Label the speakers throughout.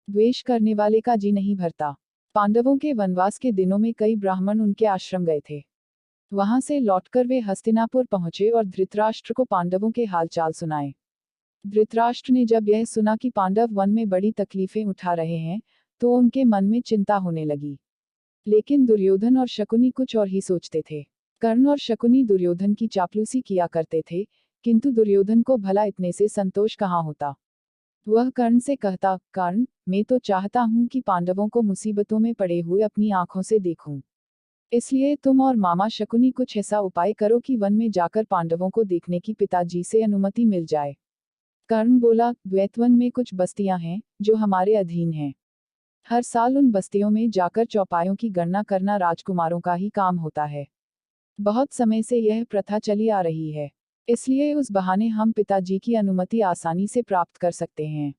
Speaker 1: द्वेष करने वाले का जी नहीं भरता। पांडवों के वनवास के दिनों में कई ब्राह्मण उनके आश्रम गए थे। वहां से लौटकर वे हस्तिनापुर पहुंचे और धृतराष्ट्र को पांडवों के हालचाल सुनाए। धृतराष्ट्र ने जब यह सुना कि पांडव वन में बड़ी तकलीफें उठा रहे हैं, तो उनके मन में चिंता होने लगी। लेकिन दुर्योधन और शकुनी कुछ और ही सोचते थे। कर्ण और शकुनी दुर्योधन की चापलूसी किया करते थे, किंतु दुर्योधन को भला इतने से संतोष कहाँ होता। वह कर्ण से कहता, कर्ण, मैं तो चाहता हूं कि पांडवों को मुसीबतों में पड़े हुए अपनी आंखों से देखूं। इसलिए तुम और मामा शकुनी कुछ ऐसा उपाय करो कि वन में जाकर पांडवों को देखने की पिताजी से अनुमति मिल जाए। कर्ण बोला, द्वैतवन में कुछ बस्तियां हैं जो हमारे अधीन हैं। हर साल उन बस्तियों में जाकर चौपायों की गणना करना राजकुमारों का ही काम होता है। बहुत समय से यह प्रथा चली आ रही है, इसलिए उस बहाने हम पिताजी की अनुमति आसानी से प्राप्त कर सकते हैं।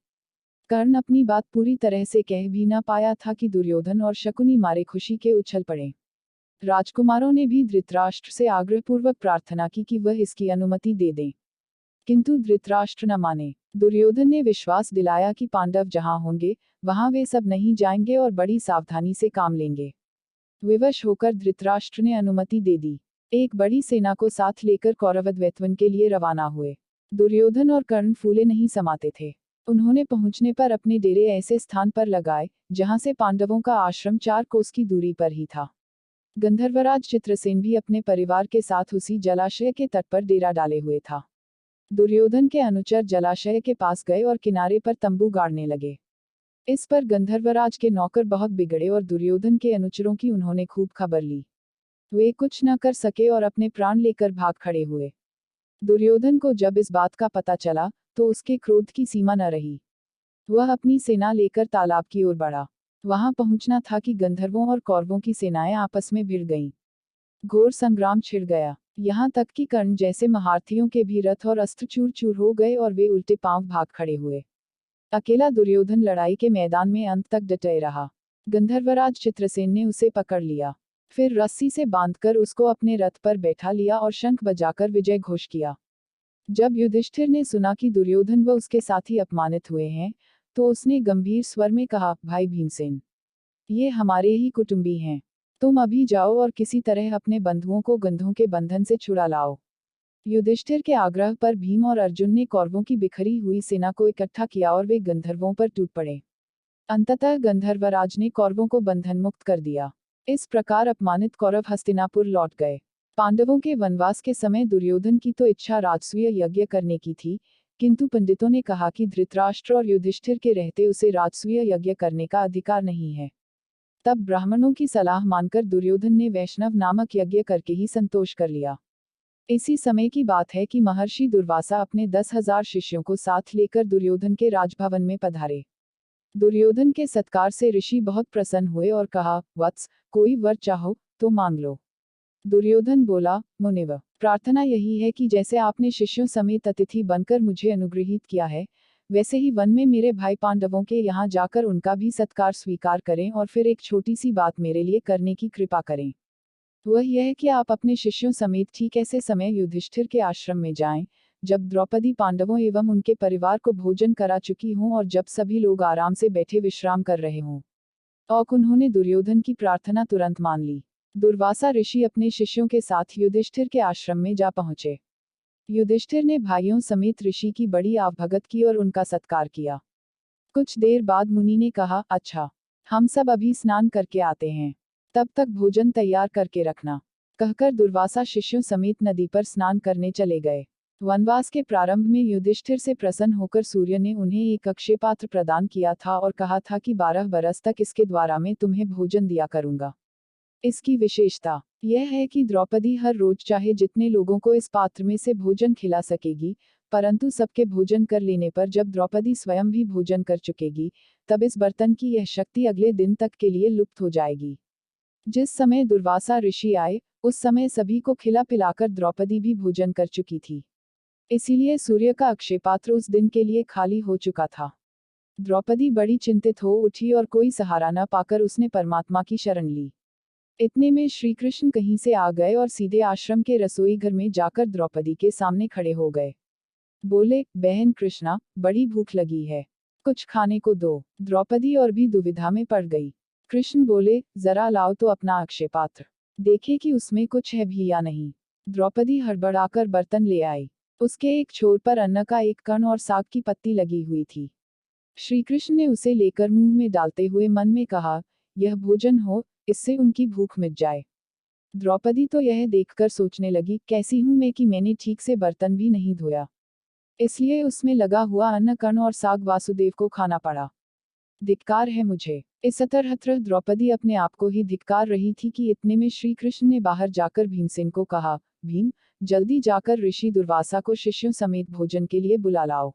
Speaker 1: कर्ण अपनी बात पूरी तरह से कह भी न पाया था कि दुर्योधन और शकुनी मारे खुशी के उछल पड़े। राजकुमारों ने भी धृतराष्ट्र से आग्रहपूर्वक प्रार्थना की कि वह इसकी अनुमति दे दें, किंतु धृतराष्ट्र न माने। दुर्योधन ने विश्वास दिलाया कि पांडव जहां होंगे वहां वे सब नहीं जाएंगे और बड़ी सावधानी से काम लेंगे। विवश होकर धृतराष्ट्र ने अनुमति दे दी। एक बड़ी सेना को साथ लेकर कौरव द्वैतवन के लिए रवाना हुए। दुर्योधन और कर्ण फूले नहीं समाते थे। उन्होंने पहुंचने पर अपने डेरे ऐसे स्थान पर लगाए जहां से पांडवों का आश्रम 4 कोस की दूरी पर ही था। गंधर्वराज चित्रसेन भी अपने परिवार के साथ उसी जलाशय के तट पर डेरा डाले हुए था। दुर्योधन के अनुचर जलाशय के पास गए और किनारे पर तंबू गाड़ने लगे। इस पर गंधर्वराज के नौकर बहुत बिगड़े और दुर्योधन के अनुचरों की उन्होंने खूब खबर ली। वे कुछ न कर सके और अपने प्राण लेकर भाग खड़े हुए। दुर्योधन को जब इस बात का पता चला तो उसके क्रोध की सीमा न रही। वह अपनी सेना लेकर तालाब की ओर बढ़ा। वहां पहुंचना था कि गंधर्वों और कौरवों की सेनाएं आपस में भिड़ गईं। घोर संग्राम छिड़ गया। यहाँ तक कि कर्ण जैसे महारथियों के भी रथ और अस्त्र चूर चूर हो गए और वे उल्टे पांव भाग खड़े हुए। अकेला दुर्योधन लड़ाई के मैदान में अंत तक डटे रहा। गंधर्वराज चित्रसेन ने उसे पकड़ लिया। फिर रस्सी से बांधकर उसको अपने रथ पर बैठा लिया और शंख बजाकर विजय घोष किया। जब युधिष्ठिर ने सुना कि दुर्योधन व उसके साथी अपमानित हुए हैं, तो उसने गंभीर स्वर में कहा, भाई भीमसेन, ये हमारे ही कुटुंबी हैं। तुम अभी जाओ और किसी तरह अपने बंधुओं को गंधों के बंधन से छुड़ा लाओ। युधिष्ठिर के आग्रह पर भीम और अर्जुन ने कौरवों की बिखरी हुई सेना को इकट्ठा किया और वे गंधर्वों पर टूट पड़े। अंततः गंधर्वराज ने कौरवों को बंधन मुक्त कर दिया। इस प्रकार अपमानित कौरव हस्तिनापुर लौट गए। पांडवों के वनवास के समय दुर्योधन की तो इच्छा राजसूय यज्ञ करने की थी, किंतु पंडितों ने कहा कि धृतराष्ट्र और युधिष्ठिर के रहते उसे राजसूय यज्ञ करने का अधिकार नहीं है। तब ब्राह्मणों की सलाह मानकर दुर्योधन ने वैष्णव नामक यज्ञ करके ही संतोष कर लिया। इसी समय की बात है कि महर्षि दुर्वासा अपने 10,000 शिष्यों को साथ लेकर दुर्योधन के राजभवन में पधारे। दुर्योधन के सत्कार से ऋषि बहुत प्रसन्न हुए और कहा, वत्स, कोई वर चाहो तो मांग लो। दुर्योधन बोला, मुनिवर, प्रार्थना यही है कि जैसे आपने शिष्यों समेत अतिथि बनकर मुझे अनुग्रहित किया है, वैसे ही वन में मेरे भाई पांडवों के यहाँ जाकर उनका भी सत्कार स्वीकार करें और फिर एक छोटी सी बात मेरे लिए करने की कृपा करें। वह यह है कि आप अपने शिष्यों समेत ठीक ऐसे समय युधिष्ठिर के आश्रम में जाएं, जब द्रौपदी पांडवों एवं उनके परिवार को भोजन करा चुकी हों और जब सभी लोग आराम से बैठे विश्राम कर रहे हों। और उन्होंने दुर्योधन की प्रार्थना तुरंत मान ली। दुर्वासा ऋषि अपने शिष्यों के साथ युधिष्ठिर के आश्रम में जा पहुंचे। युधिष्ठिर ने भाइयों समेत ऋषि की बड़ी आवभगत की और उनका सत्कार किया। कुछ देर बाद मुनि ने कहा, अच्छा, हम सब अभी स्नान करके आते हैं, तब तक भोजन तैयार करके रखना। कहकर दुर्वासा शिष्यों समेत नदी पर स्नान करने चले गए। वनवास के प्रारंभ में युधिष्ठिर से प्रसन्न होकर सूर्य ने उन्हें एक अक्षय पात्र प्रदान किया था और कहा था कि 12 बरस तक इसके द्वारा मैं तुम्हें भोजन दिया करूंगा। इसकी विशेषता यह है कि द्रौपदी हर रोज चाहे जितने लोगों को इस पात्र में से भोजन खिला सकेगी, परंतु सबके भोजन कर लेने पर जब द्रौपदी स्वयं भी भोजन कर चुकेगी, तब इस बर्तन की यह शक्ति अगले दिन तक के लिए लुप्त हो जाएगी। जिस समय दुर्वासा ऋषि आए, उस समय सभी को खिला पिलाकर द्रौपदी भी भोजन कर चुकी थी। इसीलिए सूर्य का अक्षय पात्र उस दिन के लिए खाली हो चुका था। द्रौपदी बड़ी चिंतित हो उठी और कोई सहारा न पाकर उसने परमात्मा की शरण ली। इतने में श्री कृष्ण कहीं से आ गए और सीधे आश्रम के रसोई घर में जाकर द्रौपदी के सामने खड़े हो गए। बोले, बहन कृष्णा, बड़ी भूख लगी है, कुछ खाने को दो। द्रौपदी और भी दुविधा में पड़ गई। कृष्ण बोले, जरा लाओ तो अपना अक्षय पात्र, देखे कि उसमें कुछ है भी या नहीं। द्रौपदी हड़बड़ाकर बर्तन ले आई। उसके एक छोर पर अन्न का एक कण और साग की पत्ती लगी हुई थी। श्री कृष्ण ने उसे लेकर मुंह में डालते हुए मन में कहा, यह भोजन हो, इससे उनकी भूख मिट जाए। द्रौपदी तो यह देखकर सोचने लगी, कैसी हूं मैं कि मैंने ठीक से बर्तन भी नहीं धोया, इसलिए उसमें लगा हुआ अन्न कण और साग वासुदेव को खाना पड़ा। धिक्कार है मुझे। इस तरह द्रौपदी अपने आप को ही धिक्कार रही थी कि इतने में श्री कृष्ण ने बाहर जाकर भीमसेन को कहा, भीम, जल्दी जाकर ऋषि दुर्वासा को शिष्यों समेत भोजन के लिए बुला लाओ।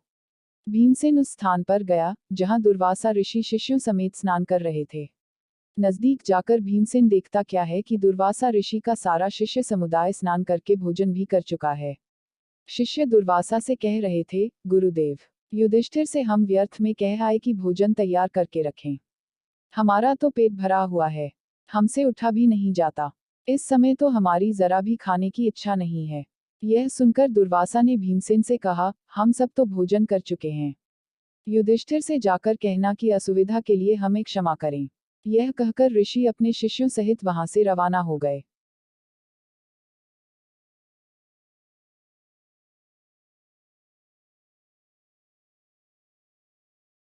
Speaker 1: भीमसेन उस स्थान पर गया जहां दुर्वासा ऋषि शिष्यों समेत स्नान कर रहे थे। नजदीक जाकर भीमसेन देखता क्या है कि दुर्वासा ऋषि का सारा शिष्य समुदाय स्नान करके भोजन भी कर चुका है। शिष्य दुर्वासा से कह रहे थे, गुरुदेव, युधिष्ठिर से हम व्यर्थ में कह आए कि भोजन तैयार करके रखें। हमारा तो पेट भरा हुआ है, हमसे उठा भी नहीं जाता। इस समय तो हमारी जरा भी खाने की इच्छा नहीं है। यह सुनकर दुर्वासा ने भीमसेन से कहा, हम सब तो भोजन कर चुके हैं। युधिष्ठिर से जाकर कहना कि असुविधा के लिए हमें क्षमा करें। यह कहकर ऋषि अपने शिष्यों सहित वहां से रवाना हो गए।